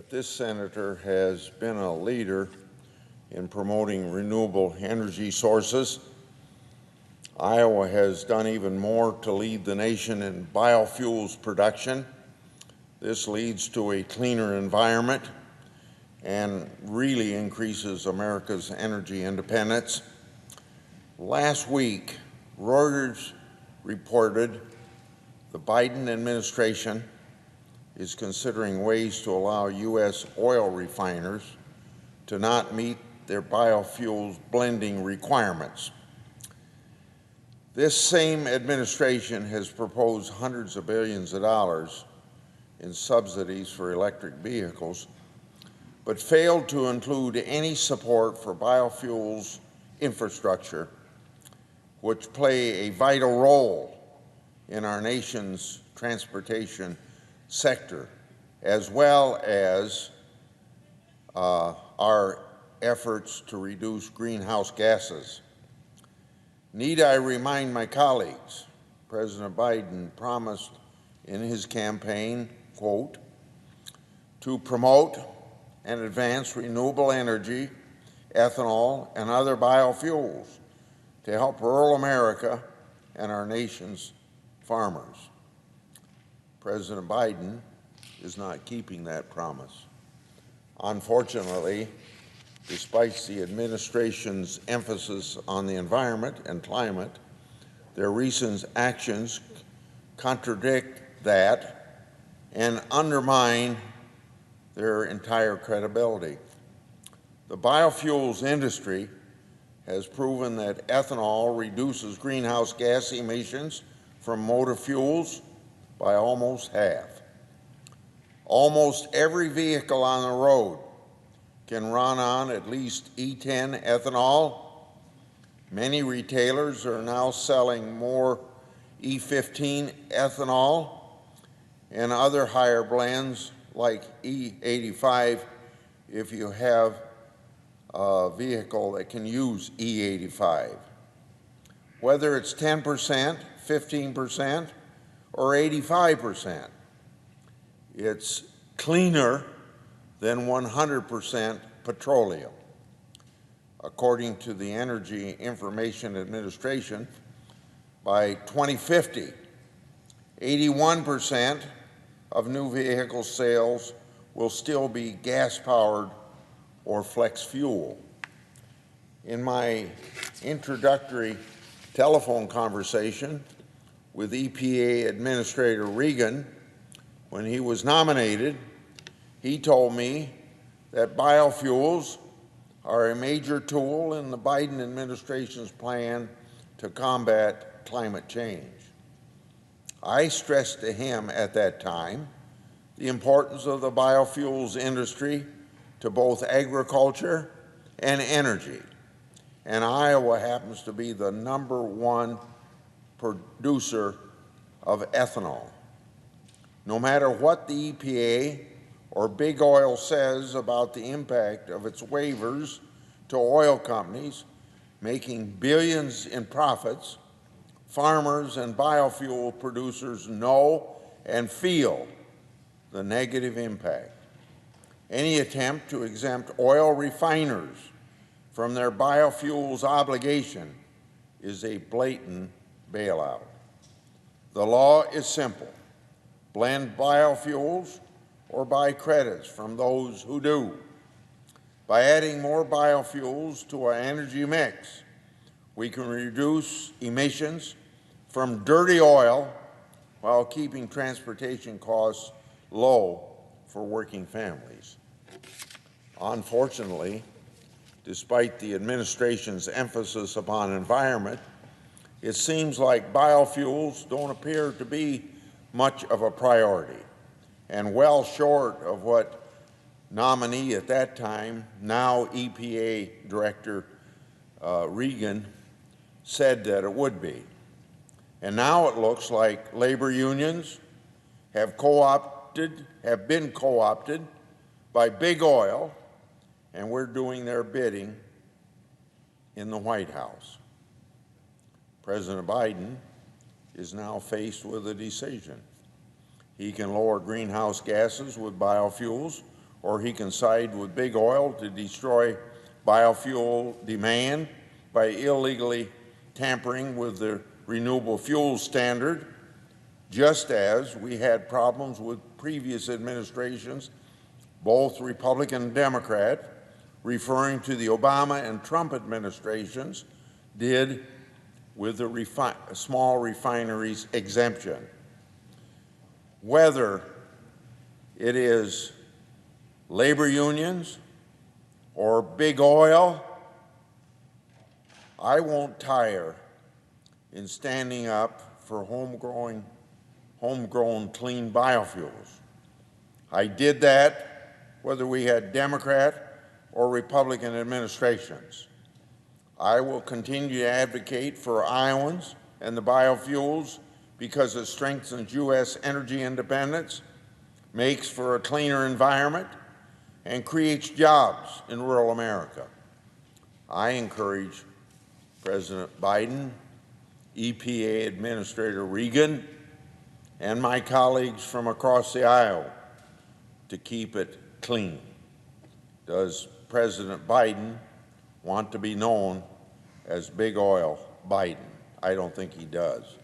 that this senator has been a leader in promoting renewable energy sources. Iowa has done even more to lead the nation in biofuels production. This leads to a cleaner environment and really increases America's energy independence. Last week, Reuters reported the Biden administration is considering ways to allow U.S. oil refiners to not meet their biofuels blending requirements. This same administration has proposed hundreds of billions of dollars in subsidies for electric vehicles, but failed to include any support for biofuels infrastructure, which play a vital role in our nation's transportation sector, as well as our efforts to reduce greenhouse gases. Need I remind my colleagues, President Biden promised in his campaign, quote, to promote and advance renewable energy, ethanol, and other biofuels to help rural America and our nation's farmers. President Biden is not keeping that promise. Unfortunately, despite the administration's emphasis on the environment and climate, their recent actions contradict that and undermine their entire credibility. The biofuels industry has proven that ethanol reduces greenhouse gas emissions from motor fuels by almost half. Almost every vehicle on the road can run on at least E10 ethanol. Many retailers are now selling more E15 ethanol and other higher blends like E85 if you have a vehicle that can use E85. Whether it's 10%, 15%, or 85%, it's cleaner than 100% petroleum. According to the Energy Information Administration, by 2050, 81% of new vehicle sales will still be gas-powered or flex fuel. In my introductory telephone conversation with EPA Administrator Regan, when he was nominated, he told me that biofuels are a major tool in the Biden administration's plan to combat climate change. I stressed to him at that time the importance of the biofuels industry to both agriculture and energy, and Iowa happens to be the #1 producer of ethanol. No matter what the EPA or Big Oil says about the impact of its waivers to oil companies making billions in profits, farmers and biofuel producers know and feel the negative impact. Any attempt to exempt oil refiners from their biofuels obligation is a blatant bailout. The law is simple: blend biofuels or buy credits from those who do. By adding more biofuels to our energy mix, we can reduce emissions from dirty oil while keeping transportation costs low for working families. Unfortunately, despite the administration's emphasis upon environment, it seems like biofuels don't appear to be much of a priority, and well short of what nominee at that time, now EPA Director Regan, said that it would be. And now it looks like labor unions have been co-opted by Big Oil, and we're doing their bidding in the White House. President Biden is now faced with a decision. He can lower greenhouse gases with biofuels, or he can side with big oil to destroy biofuel demand by illegally tampering with the renewable fuel standard, just as we had problems with previous administrations, both Republican and Democrat, referring to the Obama and Trump administrations, did with the small refineries exemption. Whether it is labor unions or big oil, I won't tire in standing up for homegrown clean biofuels. I did that whether we had Democrat or Republican administrations. I will continue to advocate for Iowans and the biofuels because it strengthens U.S. energy independence, makes for a cleaner environment, and creates jobs in rural America. I encourage President Biden, EPA Administrator Regan, and my colleagues from across the aisle to keep it clean. Does President Biden want to be known as Big Oil Biden? I don't think he does.